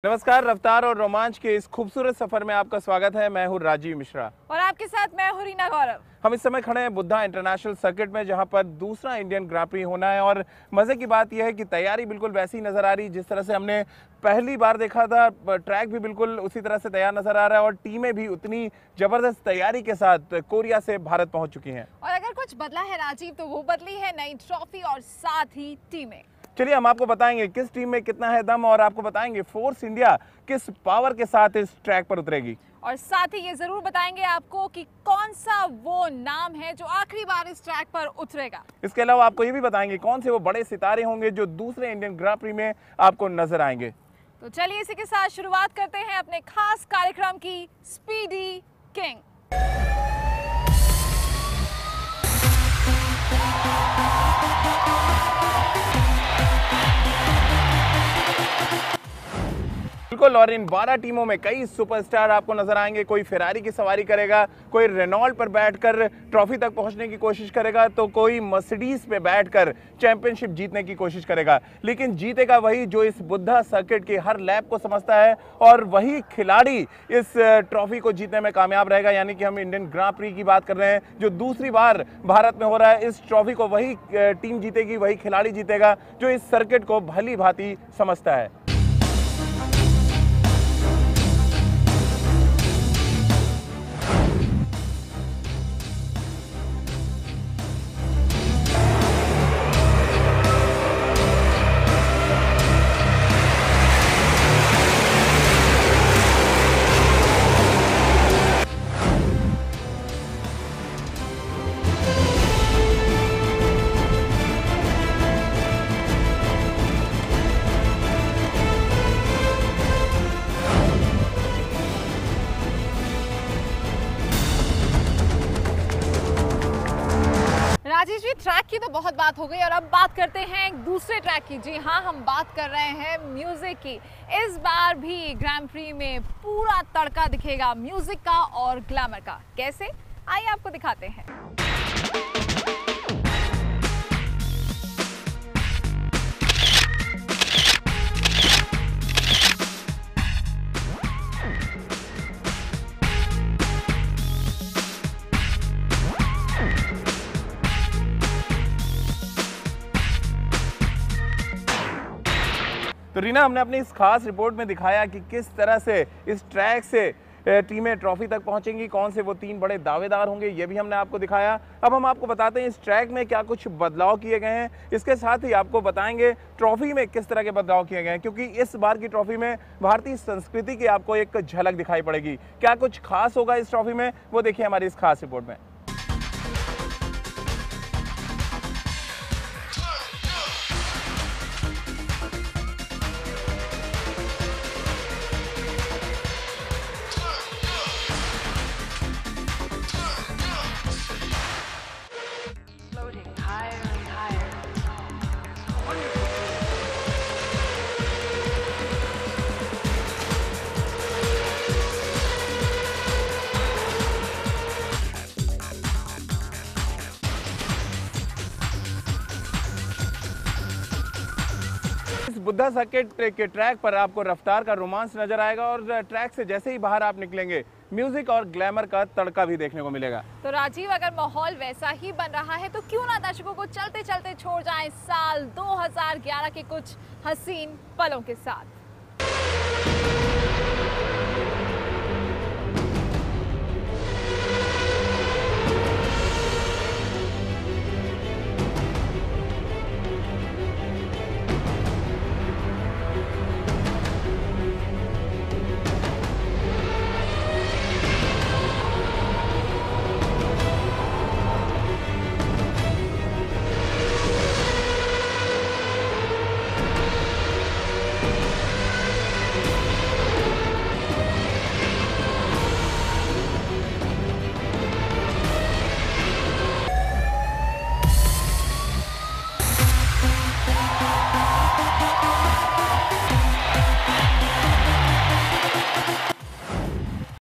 नमस्कार। रफ्तार और रोमांच के इस खूबसूरत सफर में आपका स्वागत है। मैं हूं राजीव मिश्रा और आपके साथ मैं हूं रीना गौरव। हम इस समय खड़े हैं बुद्धा इंटरनेशनल सर्किट में, जहां पर दूसरा इंडियन ग्रां प्री होना है। और मजे की बात यह है कि तैयारी बिल्कुल वैसी नजर आ रही जिस तरह से हमने पहली बार देखा था। ट्रैक भी बिल्कुल उसी तरह से तैयार नजर आ रहा है और टीमें भी उतनी जबरदस्त तैयारी के साथ कोरिया से भारत पहुंच चुकी हैं। और अगर कुछ बदला है राजीव, तो वो बदली है नई ट्रॉफी और साथ ही टीमें। चलिए हम आपको बताएंगे किस टीम में कितना है दम, और आपको बताएंगे फोर्स इंडिया किस पावर के साथ इस ट्रैक पर उतरेगी। और साथ ही ये जरूर बताएंगे आपको कि कौन सा वो नाम है जो आखिरी बार इस ट्रैक पर उतरेगा। इसके अलावा आपको ये भी बताएंगे कौन से वो बड़े सितारे होंगे जो दूसरे इंडियन ग्रां प्री में आपको नजर आएंगे। तो चलिए इसी के साथ शुरुआत करते हैं अपने खास कार्यक्रम की, स्पीडी किंग। बिल्कुल, और इन 12 टीमों में कई सुपरस्टार आपको नजर आएंगे। कोई फेरारी की सवारी करेगा, कोई रेनॉल्ट पर बैठकर ट्रॉफी तक पहुंचने की कोशिश करेगा, तो कोई मर्सिडीज पे बैठकर चैंपियनशिप जीतने की कोशिश करेगा। लेकिन जीतेगा वही जो इस बुद्धा सर्किट के हर लैप को समझता है, और वही खिलाड़ी इस ट्रॉफी को जीतने में कामयाब रहेगा। यानी कि हम इंडियन ग्रां प्री की बात कर रहे हैं जो दूसरी बार भारत में हो रहा है। इस ट्रॉफी को वही टीम जीतेगी, वही खिलाड़ी जीतेगा जो इस सर्किट को भली भांति समझता है। राजीव जी, ट्रैक की तो बहुत बात हो गई और अब बात करते हैं एक दूसरे ट्रैक की। जी हाँ, हम बात कर रहे हैं म्यूजिक की। इस बार भी ग्रां प्री में पूरा तड़का दिखेगा म्यूजिक का और ग्लैमर का। कैसे, आइए आपको दिखाते हैं। तो रीना, हमने अपनी इस खास रिपोर्ट में दिखाया कि किस तरह से इस ट्रैक से टीमें ट्रॉफी तक पहुंचेंगी, कौन से वो 3 बड़े दावेदार होंगे, ये भी हमने आपको दिखाया। अब हम आपको बताते हैं इस ट्रैक में क्या कुछ बदलाव किए गए हैं। इसके साथ ही आपको बताएंगे ट्रॉफी में किस तरह के बदलाव किए गए हैं, क्योंकि इस बार की ट्रॉफी में भारतीय संस्कृति की आपको एक झलक दिखाई पड़ेगी। क्या कुछ खास होगा इस ट्रॉफी में, वो देखिए हमारी इस खास रिपोर्ट में। इस बुद्धा सर्किट के ट्रैक पर आपको रफ्तार का रोमांस नजर आएगा, और ट्रैक से जैसे ही बाहर आप निकलेंगे म्यूजिक और ग्लैमर का तड़का भी देखने को मिलेगा। तो राजीव, अगर माहौल वैसा ही बन रहा है तो क्यों ना दर्शकों को चलते चलते छोड़ जाएं साल 2011 के कुछ हसीन पलों के साथ।